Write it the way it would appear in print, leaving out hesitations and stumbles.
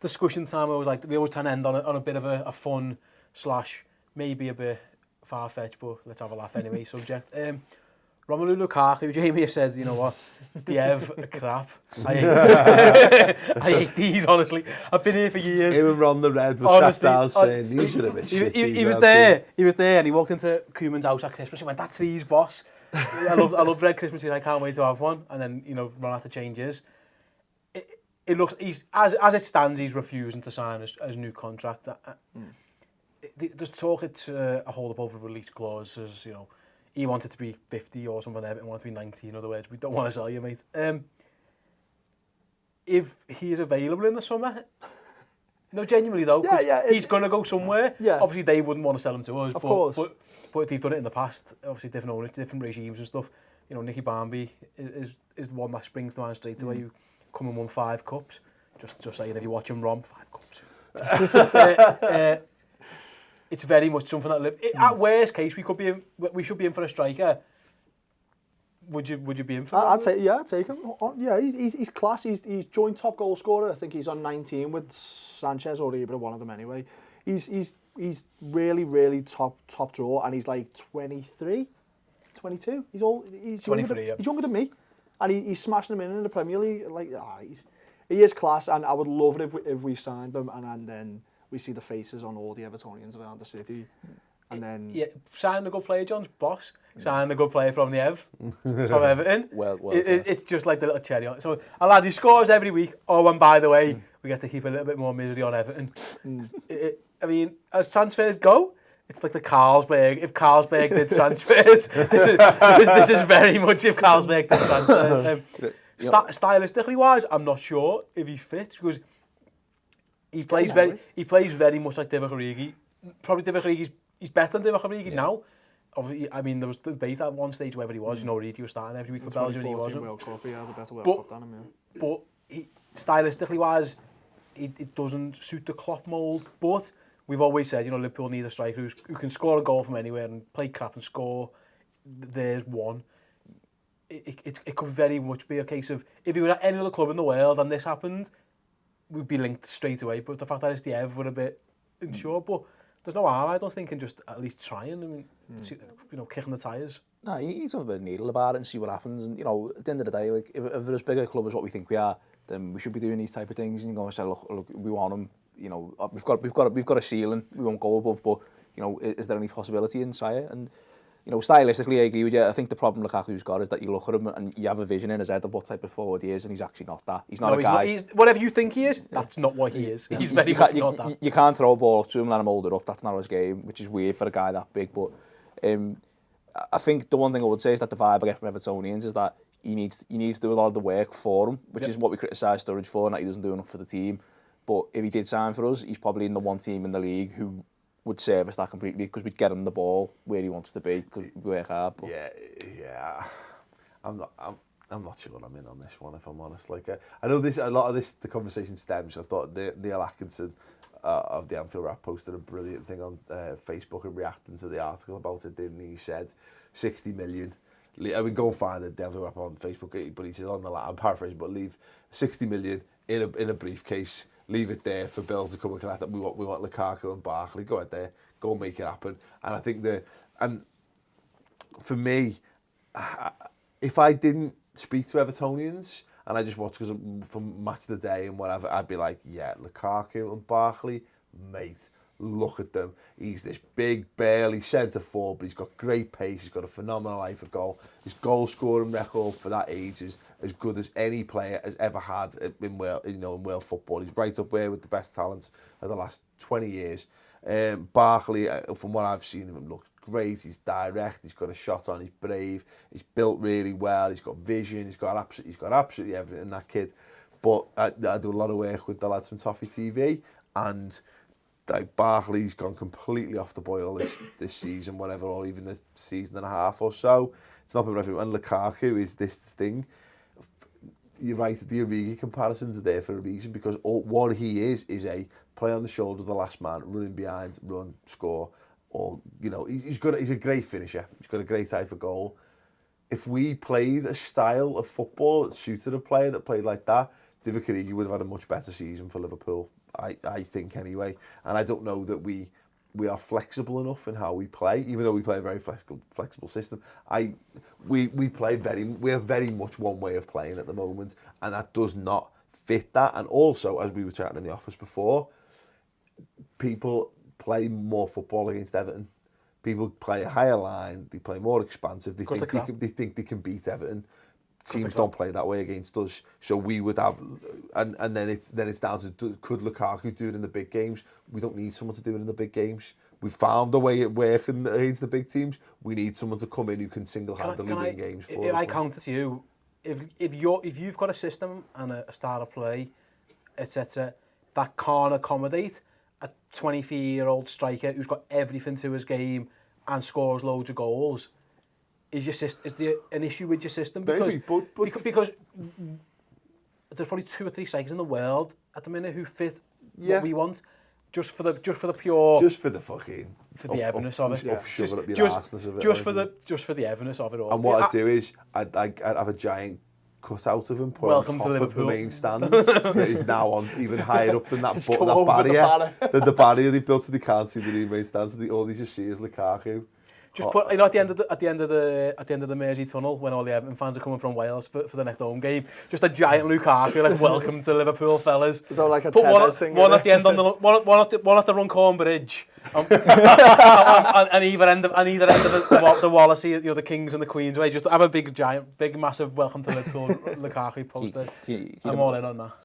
discussion time. We always try to end on a bit of a fun / maybe a bit far-fetched, but let's have a laugh anyway. Subject. Romelu Lukaku, Jamie said, you know what, Diev, crap. I hate these, honestly. I've been here for years. Him and Ron the Red was sat down saying, these are a bit shit. He was there and he walked into Koeman's house at Christmas. He went, that's Tree's boss. I love Red Christmas trees. I can't wait to have one. And then, you know, Ron had to change his. It looks, as it stands, he's refusing to sign his new contract. There's talk it's a hold up over release clause, as, you know, he wanted to be 50 or something, Everton wanted to be 90, in other words. We don't want to sell you, mate. If he is available in the summer, no, genuinely though, he's going to go somewhere. Yeah. Obviously, they wouldn't want to sell him to us, but they've done it in the past. Obviously, different owners, different regimes and stuff. You know, Nicky Barmby is the one that springs to mind straight away. You come and won 5 cups. Just saying, if you watch him Rom, 5 cups. It's very much something that at worst case we should be in for a striker. Would you be in for that? I'd take him. Yeah, he's class. He's joint top goal scorer. I think he's on 19 with Sanchez or Ibra, one of them anyway. He's really, really top draw, and he's like 23, 22. He's 23. He's younger than me, and he's smashing them in the Premier League. Like he is class, and I would love it if we signed him, and then we see the faces on all the Evertonians around the city. And then... Yeah, sign a good player, John's boss. Sign a good player from the from Everton. Well, it's just like the little cherry on it. So a lad who scores every week. Oh, and by the way, we get to keep a little bit more misery on Everton. I mean, as transfers go, it's like the Carlsberg. If Carlsberg did transfers, this is very much if Carlsberg did transfers. Stylistically wise, I'm not sure if he fits, because he plays very much like Divock Origi. Probably Divock Origi's he's better than Divock Origi now. Obviously, I mean, there was debate at one stage wherever he was. You know, Origi was starting every week for Belgium and he wasn't. World Cup, he has a better World Cup than him, yeah. But stylistically wise, it doesn't suit the Klopp mould. But we've always said, you know, Liverpool need a striker who can score a goal from anywhere and play crap and score. There's one. It could very much be a case of, if he was at any other club in the world and this happened, we'd be linked straight away. But the fact that it's the Ev, we're a bit unsure. But there's no harm, I don't think, in just at least trying. I mean, you know, kicking the tyres. No, you need to have a bit of needle about it and see what happens. And, you know, at the end of the day, like, if we're as big a club as what we think we are, then we should be doing these type of things. And you go and say, look, we want them. You know, we've got a ceiling. We won't go above, but you know, is there any possibility inside it? And you know, stylistically, I agree with you. I think the problem Lukaku's got is that you look at him and you have a vision in his head of what type of forward he is, and he's actually not that. He's not a guy. Whatever you think he is, that's not what he is. He's very much not that. You can't throw a ball up to him and let him hold it up. That's not his game, which is weird for a guy that big. But I think the one thing I would say is that the vibe I get from Evertonians is that he needs to do a lot of the work for him, which is what we criticise Sturridge for, and that he doesn't do enough for the team. But if he did sign for us, he's probably in the one team in the league who would service that completely, because we'd get him the ball where he wants to be, because we work hard. But. Yeah. I'm not sure I'm in on this one, if I'm honest. Like, I know a lot of this, the conversation stems. I thought Neil Atkinson of the Anfield Rap posted a brilliant thing on Facebook and reacting to the article about it, didn't he? He said 60 million. I mean, go and find the Anfield Rap on Facebook, but he said on the I'm paraphrasing, but leave 60 million in a briefcase. Leave it there for Bill to come and collect it. We want Lukaku and Barkley. Go out there, go and make it happen. And I think and for me, if I didn't speak to Evertonians and I just watched because from Match of the Day and whatever, I'd be like, yeah, Lukaku and Barkley, mate, look at them. He's this big, burly centre forward, but he's got great pace. He's got a phenomenal eye for goal. His goal scoring record for that age is as good as any player has ever had in world football. He's right up there with the best talents of the last 20 years. Barkley, from what I've seen of him, looks great. He's direct. He's got a shot on. He's brave. He's built really well. He's got vision. He's got absolutely everything in that kid. But I do a lot of work with the lads from Toffee TV, and like Barkley's gone completely off the boil this season, whatever, or even this season and a half or so. It's not been everyone. And Lukaku is this thing. You're right, the Origi comparisons are there for a reason, because what he is a play on the shoulder of the last man, running behind, run, score. Or, you know, he's a great finisher. He's got a great eye for goal. If we played a style of football that suited a player that played like that, Divock Origi would have had a much better season for Liverpool, I think anyway. And I don't know that we are flexible enough in how we play, even though we play a very flexible system. We are very much one way of playing at the moment, and that does not fit that. And also, as we were chatting in the office before, people play more football against Everton. People play a higher line, they play more expansive, they think they can beat Everton. Teams don't play that way against us, so we would have, and then it's down to could Lukaku do it in the big games? We don't need someone to do it in the big games. We found a way it working against the big teams. We need someone to come in who can single-handedly win games for us. If I counter to you, if you've got a system and a style of play, etc., that can't accommodate a 23-year-old striker who's got everything to his game and scores loads of goals, is there an issue with your system? Because, Maybe, because there's probably 2 or 3 strikers in the world at the minute who fit what we want, just for the fucure, just for the fucking, for the everness of it, just for the everness of it all. And what I'd do is I'd have a giant cutout of him put Welcome on top to of the Liverpool. main stand that is now on even higher up than that barrier. The barrier they've built so they can't see the new main stand, so all they just see is Lukaku. Just put, at the end of the Mersey tunnel, when all the Everton fans are coming from Wales for the next home game, just a giant Lukaku, like, welcome to Liverpool, fellas. It's all like a Put thing. One at the end one at the Runcorn Bridge, on either end of the Wallasey, the Kings and the Queens way. Just have a big massive welcome to Liverpool Lukaku poster. I'm all in on that.